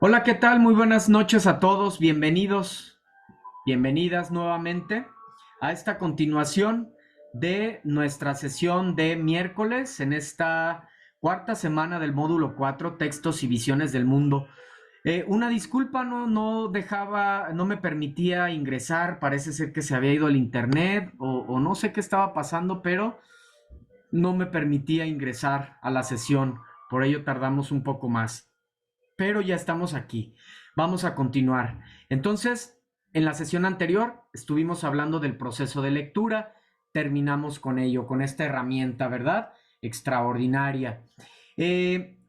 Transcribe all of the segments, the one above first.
Hola, ¿qué tal? Muy buenas noches a todos. Bienvenidos, bienvenidas nuevamente a esta continuación de nuestra sesión de miércoles en esta cuarta semana del módulo 4, Textos y Visiones del Mundo. Una disculpa, no dejaba, no me permitía ingresar. Parece ser que se había ido el internet o no sé qué estaba pasando, pero no me permitía ingresar a la sesión. Por ello tardamos un poco más, pero ya estamos aquí. Vamos a continuar. Entonces, en la sesión anterior estuvimos hablando del proceso de lectura, terminamos con ello, con esta herramienta, ¿verdad? Extraordinaria.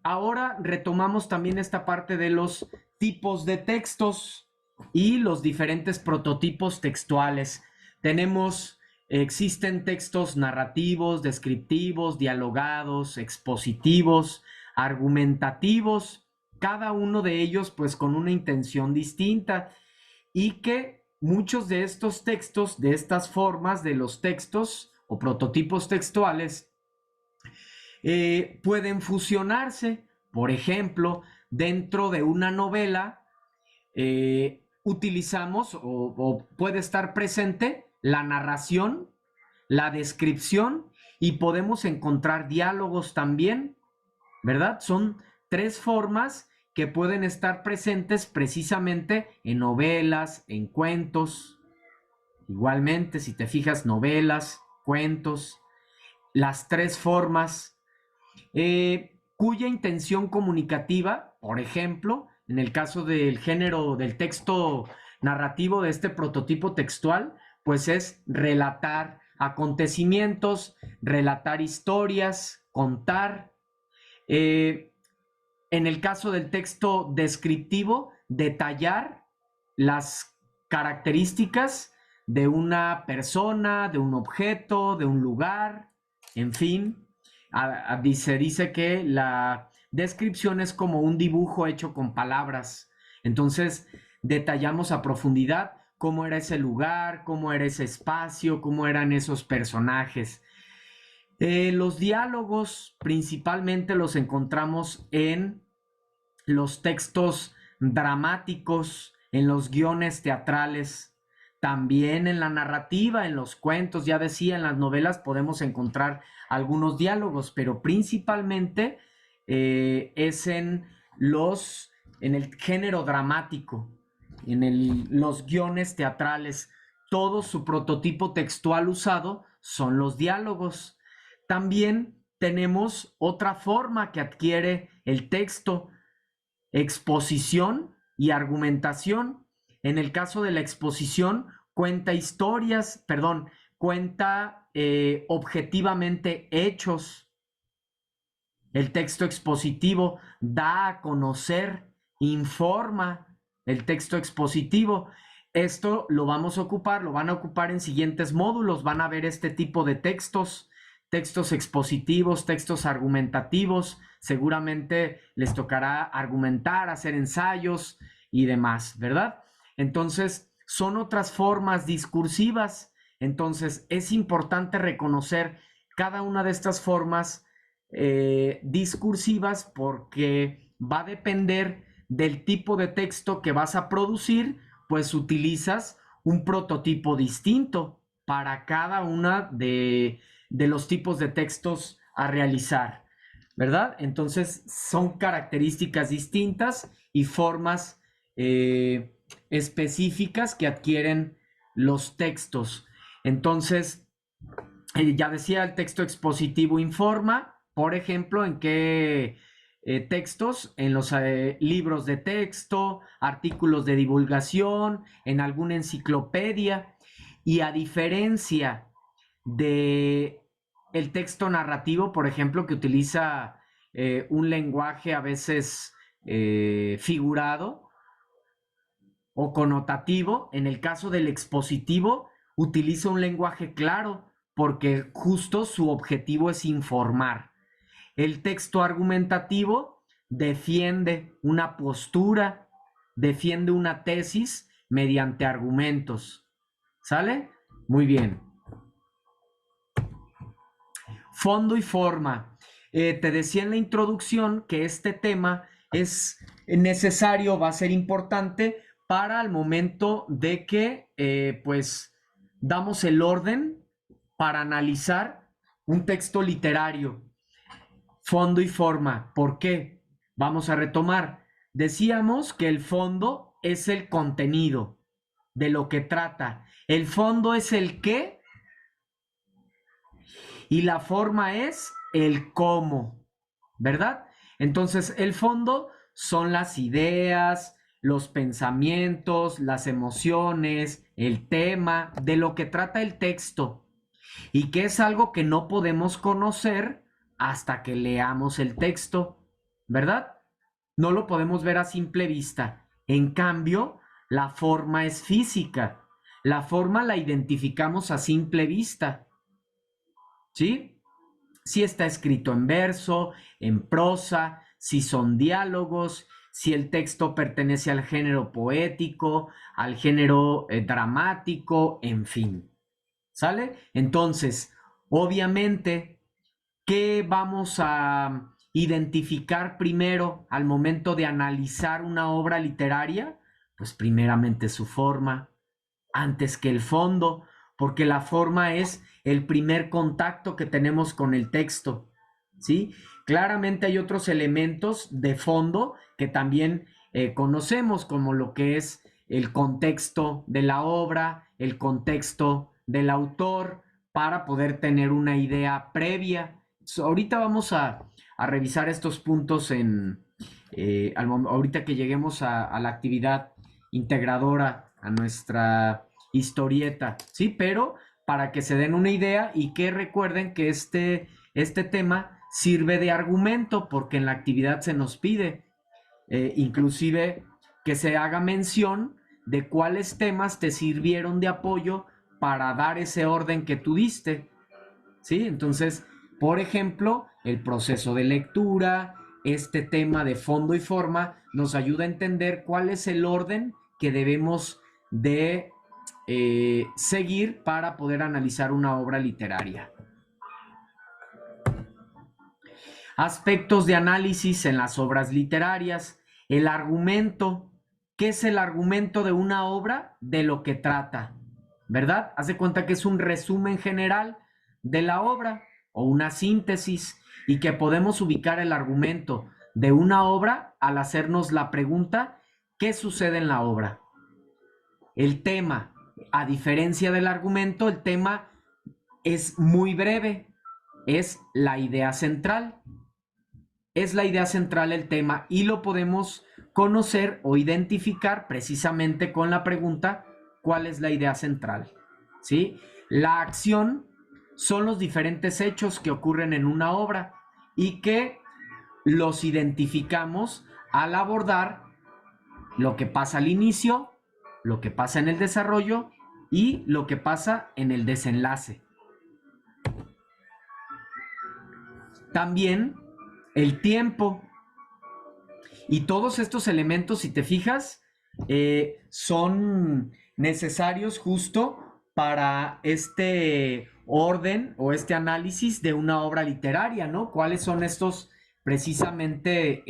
Ahora retomamos también esta parte de los tipos de textos y los diferentes prototipos textuales. Existen textos narrativos, descriptivos, dialogados, expositivos, argumentativos, cada uno de ellos pues con una intención distinta, y que muchos de estos textos, de estas formas de los textos o prototipos textuales, pueden fusionarse. Por ejemplo, dentro de una novela utilizamos o puede estar presente la narración, la descripción, y podemos encontrar diálogos también, ¿verdad? Son tres formas que pueden estar presentes precisamente en novelas, en cuentos. Igualmente, si te fijas, novelas, cuentos, las tres formas, cuya intención comunicativa, por ejemplo, en el caso del género del texto narrativo de este prototipo textual, pues es relatar acontecimientos, relatar historias, contar. Eh, en el caso del texto descriptivo, detallar las características de una persona, de un objeto, de un lugar, en fin. Se dice que la descripción es como un dibujo hecho con palabras. Entonces, detallamos a profundidad cómo era ese lugar, cómo era ese espacio, cómo eran esos personajes. Los diálogos principalmente los encontramos en los textos dramáticos, en los guiones teatrales, también en la narrativa, en los cuentos. Ya decía, en las novelas podemos encontrar algunos diálogos, pero principalmente es en el género dramático, los guiones teatrales. Todo su prototipo textual usado son los diálogos. También tenemos otra forma que adquiere el texto: exposición y argumentación. En el caso de la exposición, cuenta historias, perdón, cuenta objetivamente hechos. El texto expositivo da a conocer, informa. El texto expositivo, esto lo vamos a ocupar, lo van a ocupar en siguientes módulos. Van a ver este tipo de textos: textos expositivos, textos argumentativos. Seguramente les tocará argumentar, hacer ensayos y demás, ¿verdad? Entonces, son otras formas discursivas. Entonces, es importante reconocer cada una de estas formas discursivas, porque va a depender del tipo de texto que vas a producir, pues utilizas un prototipo distinto para cada una de los tipos de textos a realizar, ¿verdad? Entonces son características distintas y formas específicas que adquieren los textos. Entonces, ya decía, el texto expositivo informa, por ejemplo, en qué textos, en los libros de texto, artículos de divulgación, en alguna enciclopedia. Y a diferencia de el texto narrativo, por ejemplo, que utiliza un lenguaje a veces figurado o connotativo, en el caso del expositivo utiliza un lenguaje claro, porque justo su objetivo es informar. El texto argumentativo defiende una postura, defiende una tesis mediante argumentos. ¿Sale? Muy bien. Fondo y forma. Te decía en la introducción que este tema es necesario, va a ser importante para el momento de que pues damos el orden para analizar un texto literario, fondo y forma. ¿Por qué? Vamos a retomar. Decíamos que el fondo es el contenido de lo que trata. El fondo es el qué y la forma es el cómo, ¿verdad? Entonces, el fondo son las ideas, los pensamientos, las emociones, el tema, de lo que trata el texto y que es algo que no podemos conocer hasta que leamos el texto, ¿verdad? No lo podemos ver a simple vista. En cambio, la forma es física. La forma la identificamos a simple vista, ¿sí? Si está escrito en verso, en prosa, si son diálogos, si el texto pertenece al género poético, al género dramático, en fin. ¿Sale? Entonces, obviamente, ¿qué vamos a identificar primero al momento de analizar una obra literaria? Pues primeramente su forma, antes que el fondo, porque la forma es el primer contacto que tenemos con el texto, ¿sí? Claramente hay otros elementos de fondo que también conocemos, como lo que es el contexto de la obra, el contexto del autor, para poder tener una idea previa. Ahorita vamos a revisar estos puntos ahorita que lleguemos a la actividad integradora, a nuestra historieta, ¿sí? Pero para que se den una idea y que recuerden que este tema sirve de argumento porque en la actividad se nos pide inclusive que se haga mención de cuáles temas te sirvieron de apoyo para dar ese orden que tú diste, ¿sí? Entonces, por ejemplo, el proceso de lectura, este tema de fondo y forma, nos ayuda a entender cuál es el orden que debemos de seguir para poder analizar una obra literaria. Aspectos de análisis en las obras literarias. El argumento. ¿Qué es el argumento de una obra? De lo que trata, ¿verdad? Haz de cuenta que es un resumen general de la obra o una síntesis y que podemos ubicar el argumento de una obra al hacernos la pregunta, ¿qué sucede en la obra? El tema, a diferencia del argumento, el tema es muy breve, es la idea central. Es la idea central el tema y lo podemos conocer o identificar precisamente con la pregunta, ¿cuál es la idea central? ¿Sí? La acción son los diferentes hechos que ocurren en una obra y que los identificamos al abordar lo que pasa al inicio, lo que pasa en el desarrollo y lo que pasa en el desenlace. También el tiempo. Y todos estos elementos, si te fijas, son necesarios justo para este orden o este análisis de una obra literaria, ¿no? ¿Cuáles son estos precisamente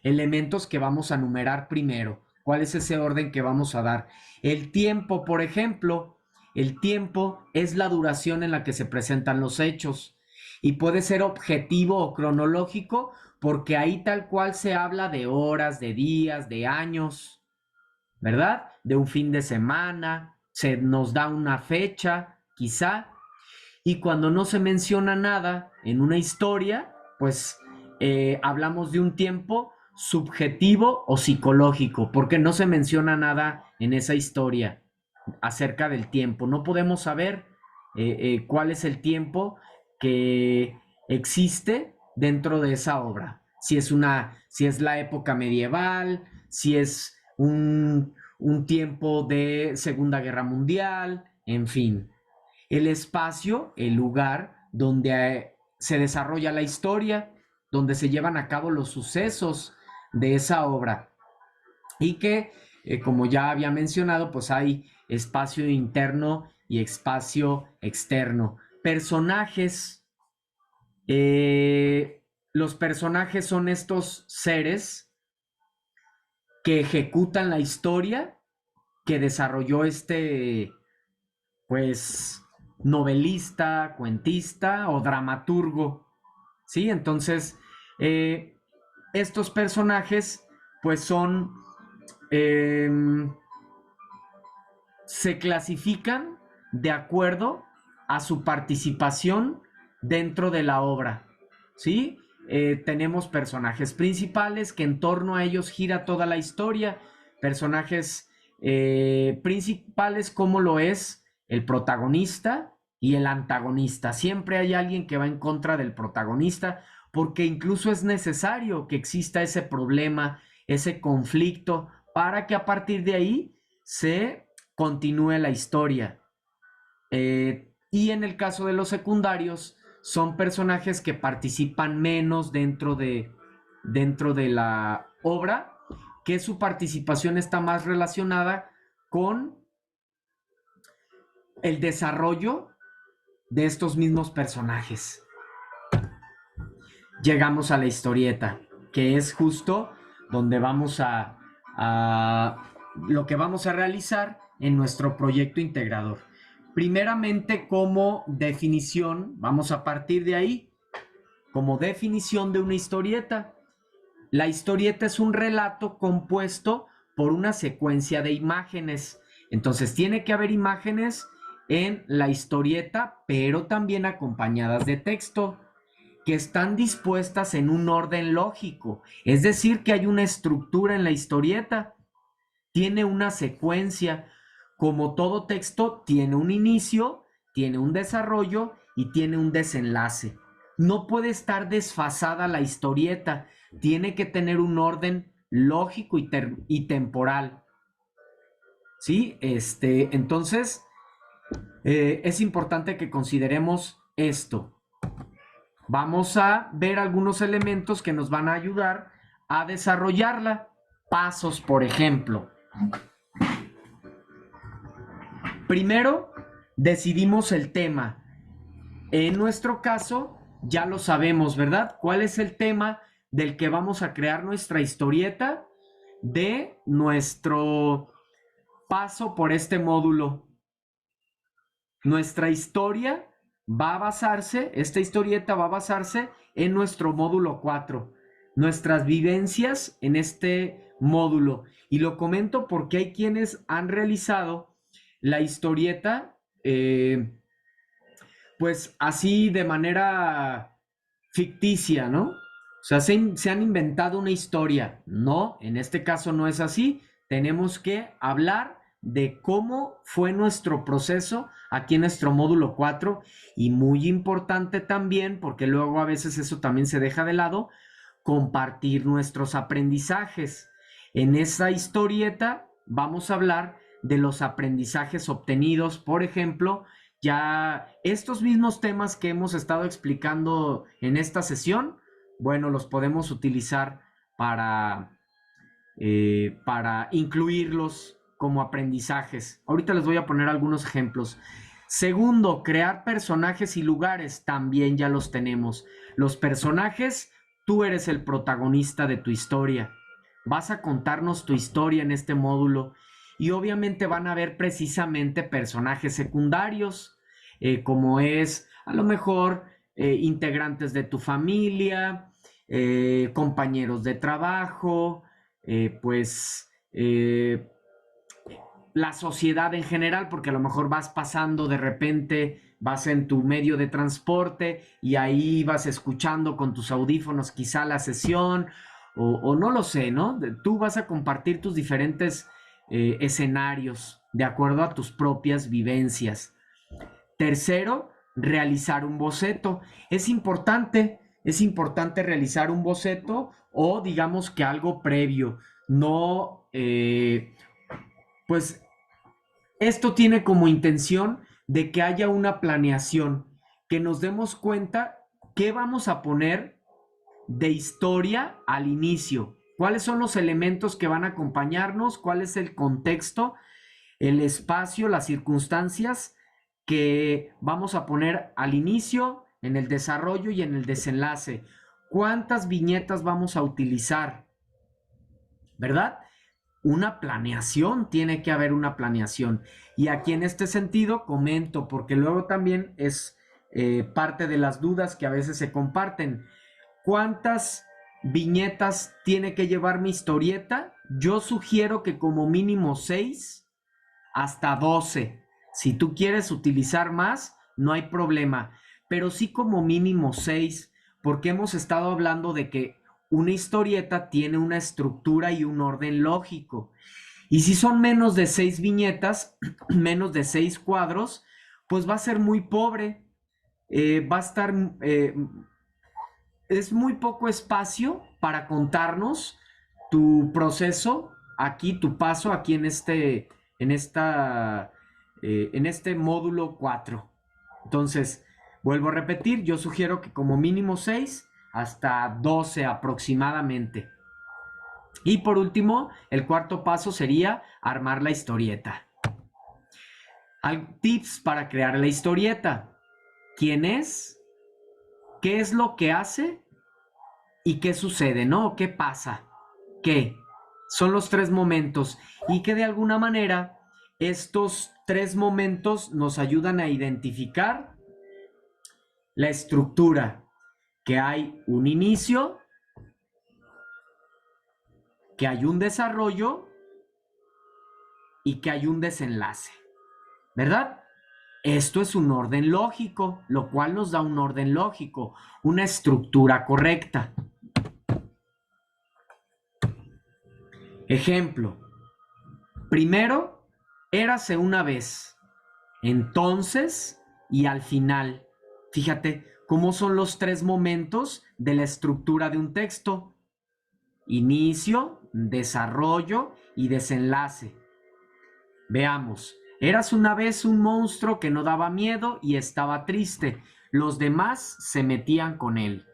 elementos que vamos a numerar primero? ¿Cuál es ese orden que vamos a dar? El tiempo, por ejemplo, el tiempo es la duración en la que se presentan los hechos y puede ser objetivo o cronológico porque ahí tal cual se habla de horas, de días, de años, ¿verdad? De un fin de semana, se nos da una fecha, quizá, y cuando no se menciona nada en una historia, pues hablamos de un tiempo subjetivo o psicológico, porque no se menciona nada en esa historia acerca del tiempo. No podemos saber cuál es el tiempo que existe dentro de esa obra. Si es la época medieval, si es un tiempo de Segunda Guerra Mundial, en fin. El espacio, el lugar donde se desarrolla la historia, donde se llevan a cabo los sucesos de esa obra. Y que, como ya había mencionado, pues hay espacio interno y espacio externo. Personajes. Los personajes son estos seres que ejecutan la historia que desarrolló este, pues, novelista, cuentista o dramaturgo, ¿sí? Entonces, estos personajes, pues son, eh, se clasifican de acuerdo a su participación dentro de la obra, ¿sí? Tenemos personajes principales que en torno a ellos gira toda la historia, personajes principales como lo es el protagonista y el antagonista. Siempre hay alguien que va en contra del protagonista porque incluso es necesario que exista ese problema, ese conflicto, para que a partir de ahí se continúe la historia. Y en el caso de los secundarios, son personajes que participan menos dentro de la obra, que su participación está más relacionada con el desarrollo de estos mismos personajes. Llegamos a la historieta, que es justo donde vamos a lo que vamos a realizar en nuestro proyecto integrador. Primeramente, como definición, vamos a partir de ahí, como definición de una historieta. La historieta es un relato compuesto por una secuencia de imágenes. Entonces, tiene que haber imágenes en la historieta, pero también acompañadas de texto, que están dispuestas en un orden lógico. Es decir, que hay una estructura en la historieta, tiene una secuencia. Como todo texto, tiene un inicio, tiene un desarrollo y tiene un desenlace. No puede estar desfasada la historieta, tiene que tener un orden lógico y temporal. ¿Sí? Entonces, es importante que consideremos esto. Vamos a ver algunos elementos que nos van a ayudar a desarrollarla. Pasos, por ejemplo. Primero, decidimos el tema. En nuestro caso, ya lo sabemos, ¿verdad? ¿Cuál es el tema del que vamos a crear nuestra historieta de nuestro paso por este módulo? Nuestra historia va a basarse, esta historieta va a basarse en nuestro módulo 4, nuestras vivencias en este módulo. Y lo comento porque hay quienes han realizado la historieta, pues así de manera ficticia, ¿no? O sea, se han inventado una historia. No, en este caso no es así. Tenemos que hablar de cómo fue nuestro proceso aquí en nuestro módulo 4 y muy importante también, porque luego a veces eso también se deja de lado, compartir nuestros aprendizajes. En esa historieta vamos a hablar de los aprendizajes obtenidos, por ejemplo, ya estos mismos temas que hemos estado explicando en esta sesión, bueno, los podemos utilizar para incluirlos como aprendizajes. Ahorita les voy a poner algunos ejemplos. Segundo, crear personajes y lugares, también ya los tenemos. Los personajes, tú eres el protagonista de tu historia. Vas a contarnos tu historia en este módulo y obviamente van a haber precisamente personajes secundarios, como es a lo mejor integrantes de tu familia, compañeros de trabajo, pues la sociedad en general, porque a lo mejor vas pasando de repente, vas en tu medio de transporte y ahí vas escuchando con tus audífonos quizá la sesión o no lo sé, ¿no? Tú vas a compartir tus diferentes escenarios de acuerdo a tus propias vivencias. Tercero, realizar un boceto. Es importante realizar un boceto o digamos que algo previo. No, pues esto tiene como intención de que haya una planeación, que nos demos cuenta qué vamos a poner de historia al inicio, cuáles son los elementos que van a acompañarnos, cuál es el contexto, el espacio, las circunstancias que vamos a poner al inicio, en el desarrollo y en el desenlace. ¿Cuántas viñetas vamos a utilizar? ¿Verdad? una planeación, tiene que haber una planeación. Y aquí en este sentido comento, porque luego también es parte de las dudas que a veces se comparten. ¿Cuántas viñetas tiene que llevar mi historieta? Yo sugiero que como mínimo 6 hasta 12. Si tú quieres utilizar más, no hay problema, pero sí como mínimo 6, porque hemos estado hablando de que una historieta tiene una estructura y un orden lógico. Y si son menos de 6 viñetas, menos de 6 cuadros, pues va a ser muy pobre. Va a estar, es muy poco espacio para contarnos tu proceso aquí, tu paso aquí en esta, en este módulo 4. Entonces, vuelvo a repetir, yo sugiero que como mínimo 6 hasta 12 aproximadamente. Y por último, el cuarto paso sería armar la historieta. Tips para crear la historieta. ¿Quién es? ¿Qué es lo que hace? ¿Y qué sucede? ¿No? ¿Qué pasa? ¿Qué? Son los 3 momentos y que de alguna manera estos 3 momentos nos ayudan a identificar la estructura, que hay un inicio, que hay un desarrollo y que hay un desenlace, ¿verdad? Esto es un orden lógico, lo cual nos da un orden lógico, una estructura correcta. Ejemplo, primero, érase una vez, entonces y al final. Fíjate cómo son los 3 momentos de la estructura de un texto: inicio, desarrollo y desenlace. Veamos, eras una vez un monstruo que no daba miedo y estaba triste. Los demás se metían con él.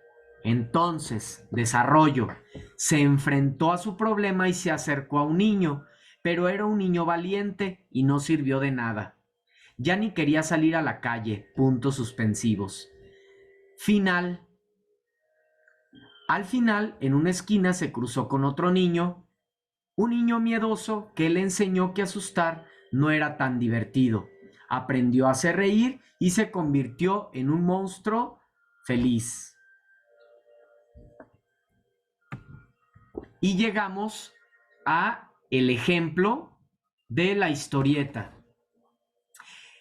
Entonces, desarrollo, se enfrentó a su problema y se acercó a un niño, pero era un niño valiente y no sirvió de nada. Ya ni quería salir a la calle. Puntos suspensivos. Final. Al final, en una esquina se cruzó con otro niño, un niño miedoso que le enseñó que asustar no era tan divertido. Aprendió a hacer reír y se convirtió en un monstruo feliz. Y llegamos a el ejemplo de la historieta.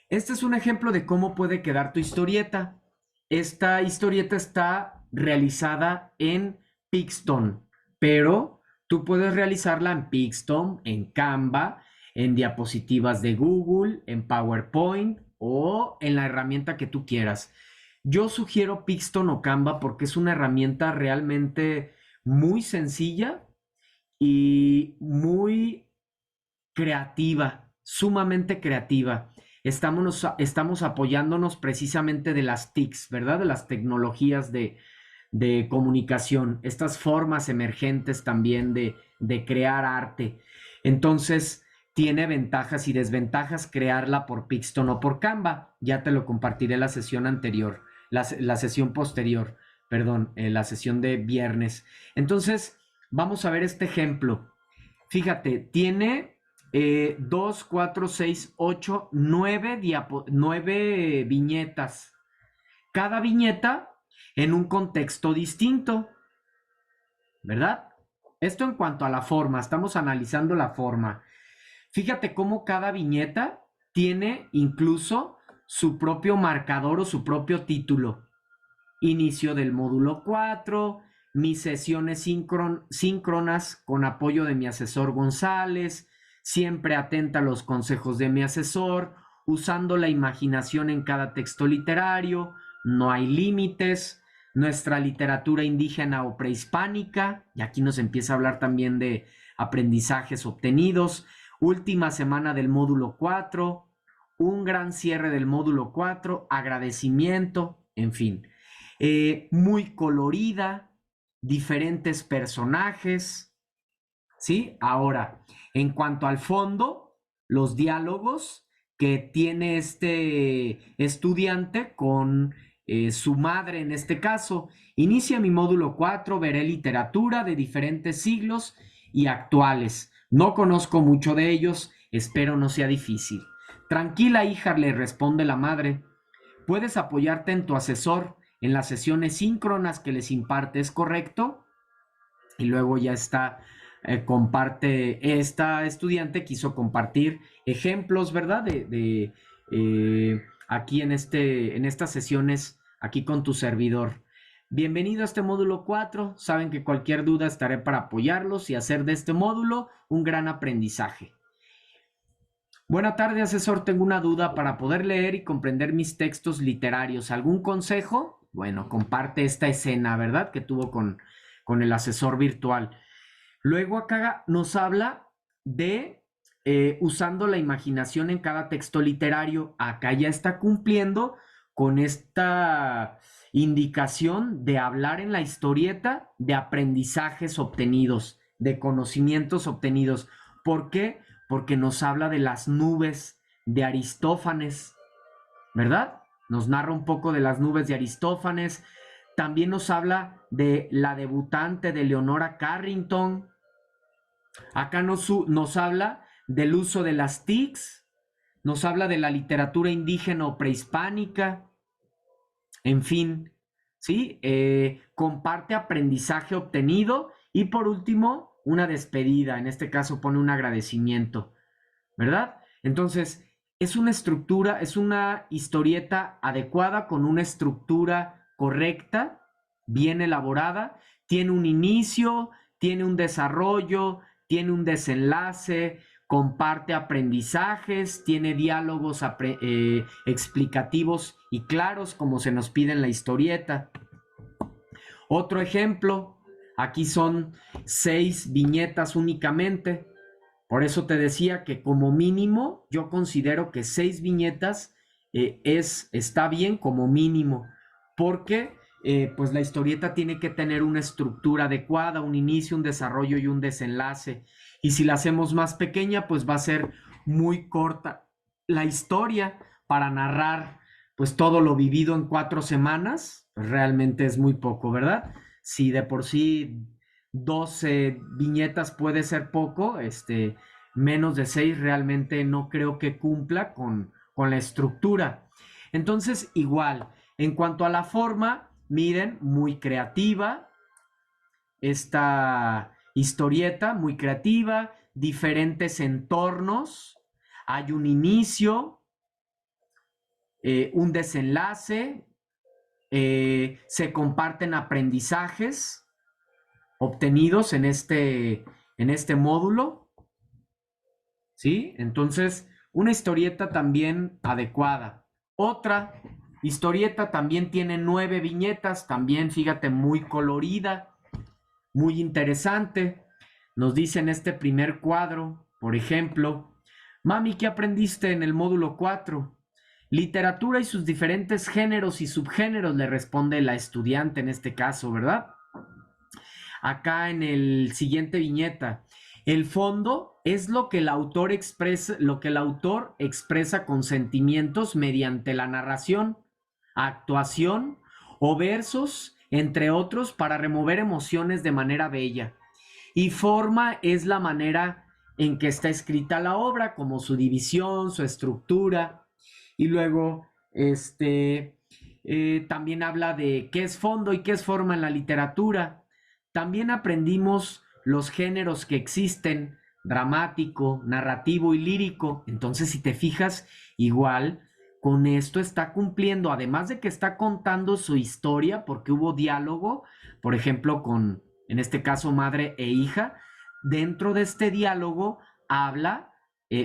Este es un ejemplo de cómo puede quedar tu historieta. Esta historieta está realizada en Pixton, pero tú puedes realizarla en Pixton, en Canva, en diapositivas de Google, en PowerPoint o en la herramienta que tú quieras. Yo sugiero Pixton o Canva porque es una herramienta realmente muy sencilla y muy creativa, sumamente creativa. Estamos apoyándonos precisamente de las TICs, ¿verdad? De las tecnologías de comunicación, estas formas emergentes también de crear arte. Entonces, tiene ventajas y desventajas crearla por Pixton o por Canva. Ya te lo compartiré la sesión anterior, la sesión posterior, perdón, la sesión de viernes. Entonces, vamos a ver este ejemplo. Fíjate, tiene 2, 4, 6, 8, 9 viñetas. Cada viñeta en un contexto distinto, ¿verdad? Esto en cuanto a la forma, estamos analizando la forma. Fíjate cómo cada viñeta tiene incluso su propio marcador o su propio título. Inicio del módulo 4, mis sesiones síncronas con apoyo de mi asesor González, siempre atenta a los consejos de mi asesor, usando la imaginación en cada texto literario, no hay límites, nuestra literatura indígena o prehispánica, y aquí nos empieza a hablar también de aprendizajes obtenidos, última semana del módulo 4, un gran cierre del módulo 4, agradecimiento, en fin. Muy colorida, diferentes personajes, ¿sí? Ahora, en cuanto al fondo, los diálogos que tiene este estudiante con su madre en este caso. Inicia mi módulo 4, veré literatura de diferentes siglos y actuales. No conozco mucho de ellos, espero no sea difícil. Tranquila, hija, le responde la madre. Puedes apoyarte en tu asesor en las sesiones síncronas que les imparte, ¿es correcto? Y luego ya está, esta estudiante quiso compartir ejemplos, ¿verdad? Aquí en estas sesiones, aquí con tu servidor. Bienvenido a este módulo 4. Saben que cualquier duda estaré para apoyarlos y hacer de este módulo un gran aprendizaje. Buena tarde, asesor. Tengo una duda para poder leer y comprender mis textos literarios. ¿Algún consejo? Bueno, comparte esta escena, ¿verdad? Que tuvo con el asesor virtual. Luego acá nos habla de usando la imaginación en cada texto literario. Acá ya está cumpliendo con esta indicación de hablar en la historieta de aprendizajes obtenidos, de conocimientos obtenidos. ¿Por qué? Porque nos habla de las nubes de Aristófanes, ¿verdad? Nos narra un poco de las nubes de Aristófanes. También nos habla de la debutante de Leonora Carrington. Acá nos habla del uso de las TICs, nos habla de la literatura indígena o prehispánica, en fin, ¿sí? Comparte aprendizaje obtenido y por último, una despedida, en este caso pone un agradecimiento, ¿verdad? Entonces, es una estructura, es una historieta adecuada con una estructura correcta, bien elaborada, tiene un inicio, tiene un desarrollo, tiene un desenlace, comparte aprendizajes, tiene diálogos explicativos y claros como se nos pide en la historieta. Otro ejemplo, aquí son 6 viñetas únicamente. Por eso te decía que como mínimo yo considero que 6 viñetas está bien como mínimo, porque pues la historieta tiene que tener una estructura adecuada, un inicio, un desarrollo y un desenlace. Y si la hacemos más pequeña, pues va a ser muy corta la historia para narrar pues todo lo vivido en 4 semanas, pues realmente es muy poco, ¿verdad? Si de por sí 12 viñetas puede ser poco, menos de 6 realmente no creo que cumpla con la estructura. Entonces, igual, en cuanto a la forma, miren, muy creativa, esta historieta, muy creativa, diferentes entornos, hay un inicio, un desenlace, se comparten aprendizajes obtenidos en este módulo, ¿sí? Entonces, una historieta también adecuada. Otra historieta también tiene 9 viñetas, también fíjate, muy colorida, muy interesante. Nos dice en este primer cuadro, por ejemplo, mami, ¿qué aprendiste en el módulo 4? Literatura y sus diferentes géneros y subgéneros, le responde la estudiante en este caso, ¿verdad? Acá en el siguiente viñeta. El fondo es lo que el autor expresa con sentimientos mediante la narración, actuación o versos, entre otros, para remover emociones de manera bella. Y forma es la manera en que está escrita la obra, como su división, su estructura. Y luego, también habla de qué es fondo y qué es forma en la literatura. También aprendimos los géneros que existen, dramático, narrativo y lírico. Entonces, si te fijas, igual con esto está cumpliendo, además de que está contando su historia, porque hubo diálogo, por ejemplo, en este caso, madre e hija, dentro de este diálogo habla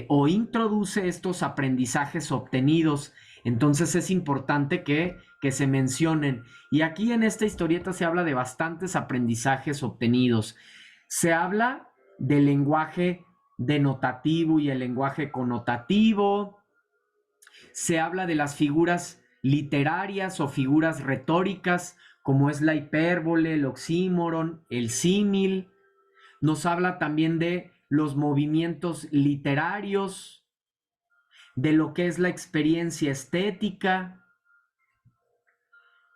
o introduce estos aprendizajes obtenidos. Entonces es importante que se mencionen. Y aquí en esta historieta se habla de bastantes aprendizajes obtenidos. Se habla del lenguaje denotativo y el lenguaje connotativo. Se habla de las figuras literarias o figuras retóricas, como es la hipérbole, el oxímoron, el símil. Nos habla también de los movimientos literarios, de lo que es la experiencia estética,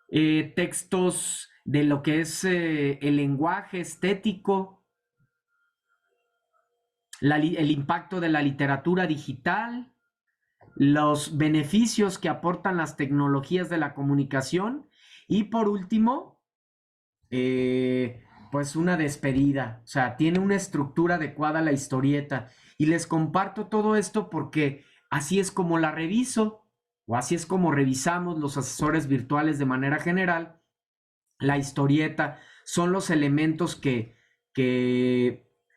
textos de lo que es el lenguaje estético. el impacto de la literatura digital, los beneficios que aportan las tecnologías de la comunicación y por último, pues una despedida. O sea, tiene una estructura adecuada la historieta. Y les comparto todo esto porque así es como la reviso o así es como revisamos los asesores virtuales de manera general. La historieta son los elementos que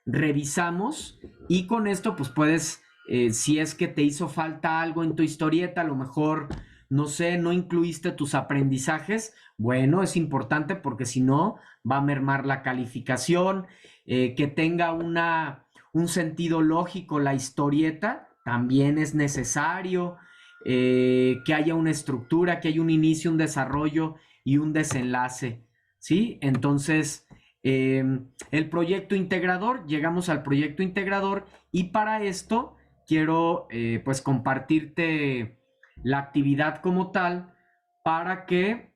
revisamos y con esto pues puedes, si es que te hizo falta algo en tu historieta, a lo mejor, no sé, no incluiste tus aprendizajes, bueno, es importante porque si no va a mermar la calificación, que tenga un sentido lógico la historieta, también es necesario, que haya una estructura, que haya un inicio, un desarrollo y un desenlace, ¿sí? Entonces, el proyecto integrador, llegamos al proyecto integrador y para esto quiero pues compartirte la actividad como tal para que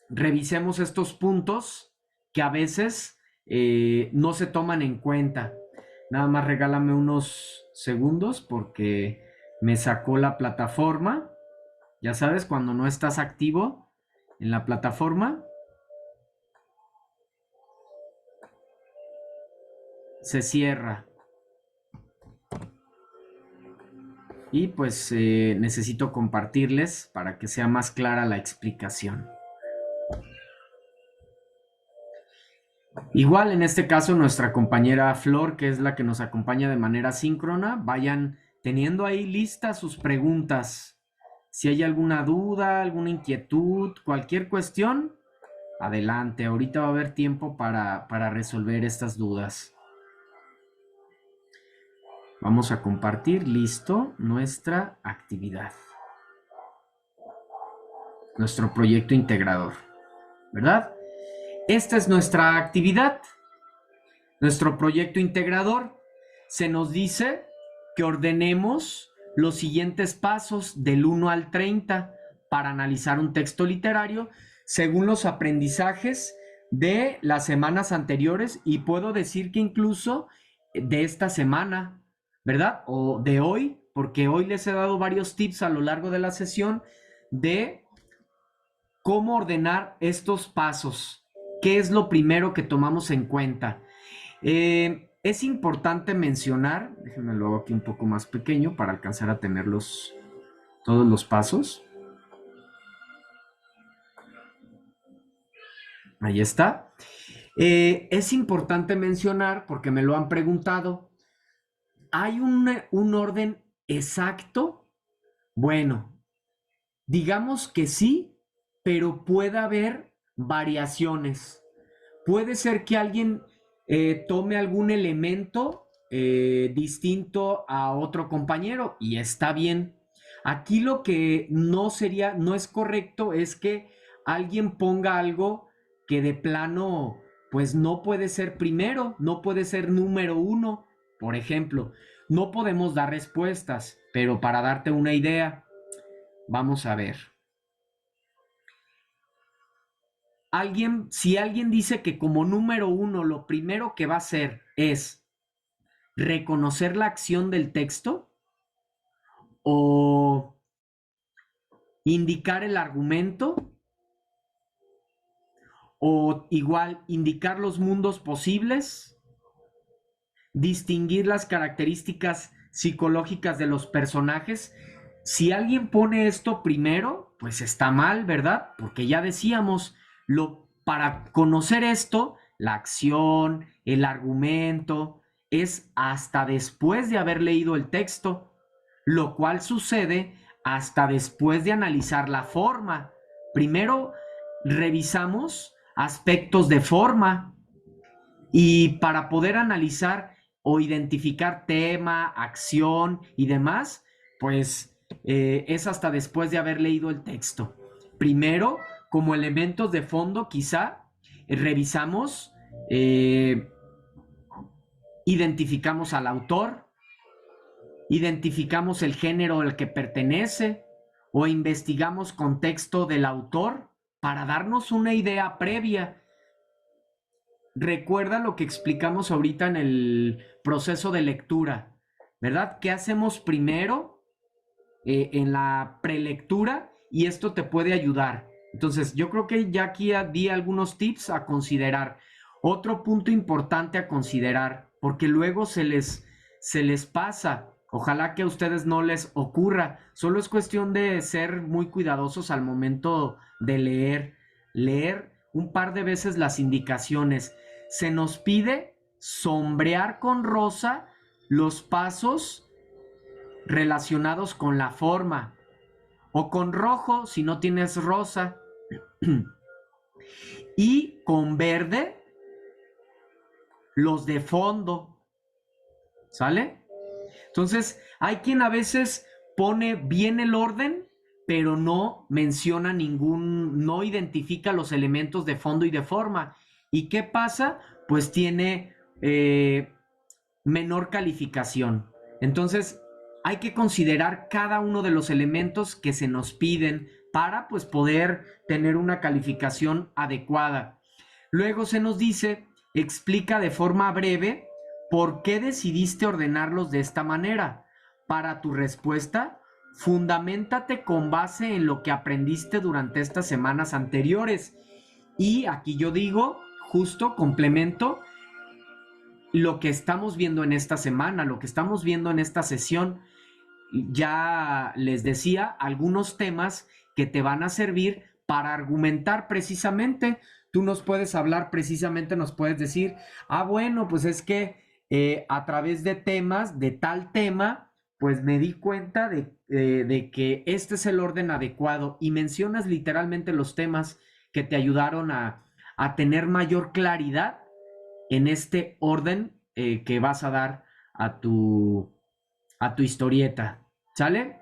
revisemos estos puntos que a veces no se toman en cuenta. Nada más regálame unos segundos porque me sacó la plataforma. Ya sabes, cuando no estás activo en la plataforma, se cierra. Y pues necesito compartirles para que sea más clara la explicación. Igual en este caso nuestra compañera Flor, que es la que nos acompaña de manera síncrona, vayan teniendo ahí listas sus preguntas. Si hay alguna duda, alguna inquietud, cualquier cuestión, adelante. Ahorita va a haber tiempo para resolver estas dudas. Vamos a compartir, listo, nuestra actividad. Nuestro proyecto integrador, ¿verdad? Esta es nuestra actividad, nuestro proyecto integrador. Se nos dice que ordenemos los siguientes pasos del 1 al 30 para analizar un texto literario según los aprendizajes de las semanas anteriores y puedo decir que incluso de esta semana, ¿verdad? O de hoy, porque hoy les he dado varios tips a lo largo de la sesión de cómo ordenar estos pasos. ¿Qué es lo primero que tomamos en cuenta? Es importante mencionar, déjenme lo hago aquí un poco más pequeño para alcanzar a tener todos los pasos. Ahí está. Es importante mencionar, porque me lo han preguntado, ¿hay un orden exacto? Bueno, digamos que sí, pero puede haber variaciones. Puede ser que alguien tome algún elemento distinto a otro compañero y está bien. Aquí lo que no es correcto es que alguien ponga algo que de plano, pues no puede ser primero, no puede ser número uno. Por ejemplo, no podemos dar respuestas, pero para darte una idea, vamos a ver. Si alguien dice que como número uno lo primero que va a hacer es reconocer la acción del texto o indicar el argumento o igual indicar los mundos posibles, distinguir las características psicológicas de los personajes. Si alguien pone esto primero, pues está mal, ¿verdad? Porque ya decíamos, para conocer esto, la acción, el argumento, es hasta después de haber leído el texto, lo cual sucede hasta después de analizar la forma. Primero revisamos aspectos de forma y para poder analizar o identificar tema, acción y demás, pues es hasta después de haber leído el texto. Primero, como elementos de fondo, quizá revisamos, identificamos al autor, identificamos el género al que pertenece o investigamos contexto del autor para darnos una idea previa. recuerda lo que explicamos ahorita en el proceso de lectura, ¿verdad? ¿Qué hacemos primero en la prelectura? Y esto te puede ayudar. Entonces, yo creo que ya aquí di algunos tips a considerar. Otro punto importante a considerar, porque luego se les pasa. Ojalá que a ustedes no les ocurra. Solo es cuestión de ser muy cuidadosos al momento de leer. Leer un par de veces las indicaciones. Se nos pide sombrear con rosa los pasos relacionados con la forma, o con rojo si no tienes rosa, y con verde los de fondo, ¿sale? Entonces, hay quien a veces pone bien el orden, pero no menciona no identifica los elementos de fondo y de forma. ¿Y qué pasa? Pues tiene menor calificación. Entonces, hay que considerar cada uno de los elementos que se nos piden para pues poder tener una calificación adecuada. Luego se nos dice, explica de forma breve por qué decidiste ordenarlos de esta manera. Para tu respuesta, fundamentate con base en lo que aprendiste durante estas semanas anteriores. Y aquí yo digo, justo complemento, lo que estamos viendo en esta semana, lo que estamos viendo en esta sesión. Ya les decía algunos temas que te van a servir para argumentar precisamente. Tú nos puedes hablar precisamente, nos puedes decir, bueno, pues es que a través de temas, de tal tema, pues me di cuenta de que este es el orden adecuado, y mencionas literalmente los temas que te ayudaron a tener mayor claridad en este orden que vas a dar a tu historieta, ¿sale?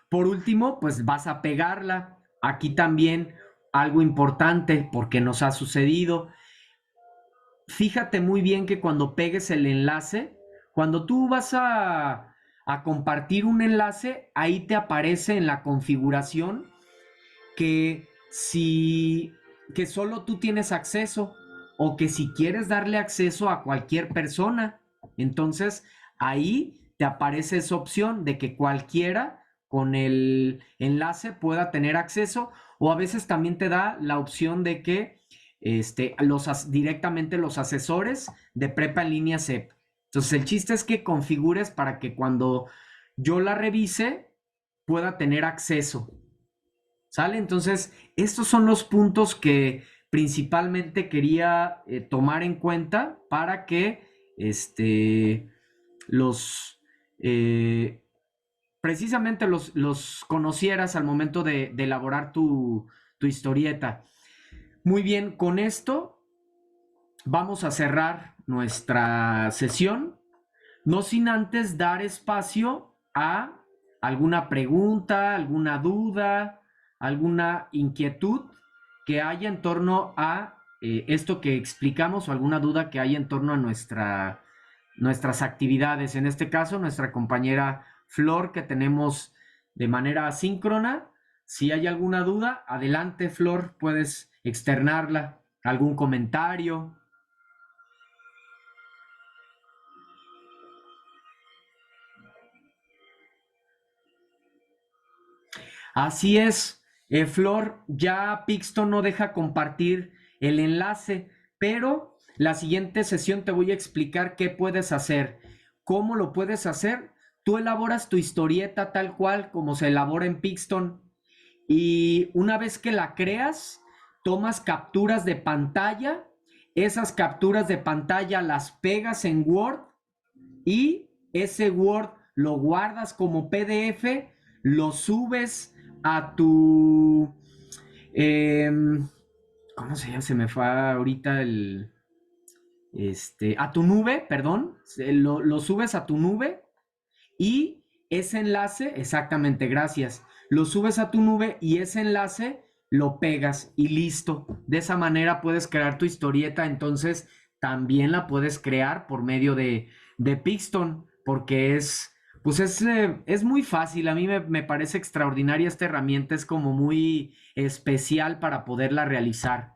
Por último, pues vas a pegarla. Aquí también algo importante, porque nos ha sucedido. Fíjate muy bien que cuando pegues el enlace, cuando tú vas a compartir un enlace, ahí te aparece en la configuración que si que solo tú tienes acceso, o que si quieres darle acceso a cualquier persona. Entonces ahí te aparece esa opción de que cualquiera con el enlace pueda tener acceso, o a veces también te da la opción de que directamente los asesores de Prepa en Línea CEP. Entonces el chiste es que configures para que cuando yo la revise pueda tener acceso. ¿Sale? Entonces, estos son los puntos que principalmente quería tomar en cuenta para que los eh, precisamente los conocieras al momento de elaborar tu historieta. Muy bien, con esto vamos a cerrar nuestra sesión, no sin antes dar espacio a alguna pregunta, alguna duda, alguna inquietud que haya en torno a esto que explicamos, o alguna duda que haya en torno a nuestras actividades. En este caso, nuestra compañera Flor, que tenemos de manera asíncrona. Si hay alguna duda, adelante, Flor, puedes externarla, algún comentario. Así es, Flor, ya Pixton no deja compartir el enlace, pero la siguiente sesión te voy a explicar qué puedes hacer. ¿Cómo lo puedes hacer? Tú elaboras tu historieta tal cual como se elabora en Pixton, y una vez que la creas, tomas capturas de pantalla. Esas capturas de pantalla las pegas en Word, y ese Word lo guardas como PDF, lo subes a tu... Eh, ¿Cómo se llama? Se me fue ahorita a tu nube, perdón. Lo subes a tu nube, y ese enlace, exactamente, gracias. Lo subes a tu nube y ese enlace lo pegas y listo. De esa manera puedes crear tu historieta. Entonces también la puedes crear por medio de Pixton, porque pues es muy fácil. A mí me parece extraordinaria esta herramienta, es como muy especial para poderla realizar.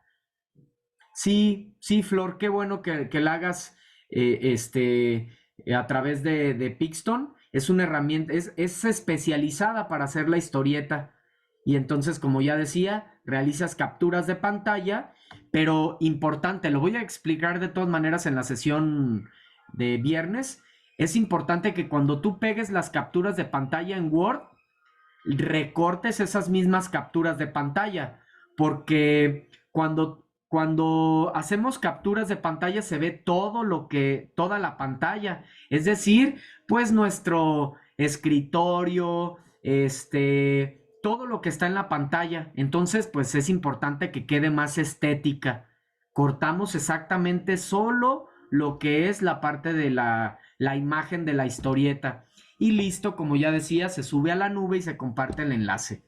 Sí, sí, Flor, qué bueno que la hagas a través de Pixton. Es una herramienta, es especializada para hacer la historieta. Y entonces, como ya decía, realizas capturas de pantalla, pero importante, lo voy a explicar de todas maneras en la sesión de viernes. Es importante que cuando tú pegues las capturas de pantalla en Word, recortes esas mismas capturas de pantalla, porque cuando hacemos capturas de pantalla se ve todo lo que, toda la pantalla, es decir, pues nuestro escritorio, todo lo que está en la pantalla. Entonces, pues es importante que quede más estética. Cortamos exactamente solo lo que es la parte de la imagen de la historieta y listo, como ya decía, se sube a la nube y se comparte el enlace.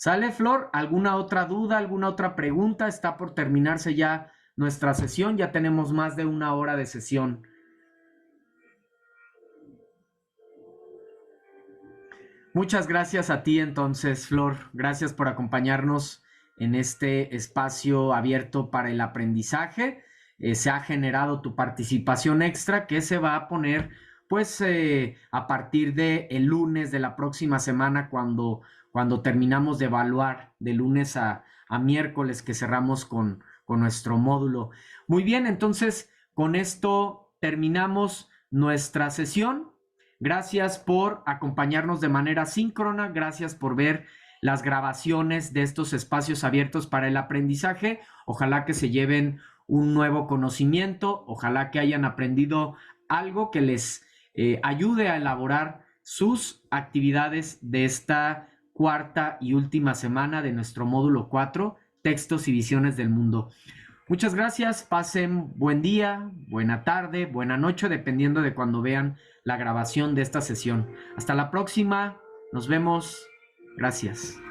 ¿Sale, Flor? ¿Alguna otra duda, alguna otra pregunta? Está por terminarse ya nuestra sesión, ya tenemos más de 1 hora de sesión. Muchas gracias a ti entonces, Flor. Gracias por acompañarnos en este espacio abierto para el aprendizaje. Se ha generado tu participación extra que se va a poner pues a partir de el lunes de la próxima semana cuando terminamos de evaluar de lunes a miércoles que cerramos con nuestro módulo. Muy bien, entonces con esto terminamos nuestra sesión. Gracias por acompañarnos de manera síncrona, gracias por ver las grabaciones de estos espacios abiertos para el aprendizaje. Ojalá que se lleven un nuevo conocimiento, ojalá que hayan aprendido algo que les ayude a elaborar sus actividades de esta cuarta y última semana de nuestro módulo 4, textos y visiones del mundo. Muchas gracias, pasen buen día, buena tarde, buena noche, dependiendo de cuando vean la grabación de esta sesión. Hasta la próxima, nos vemos, gracias.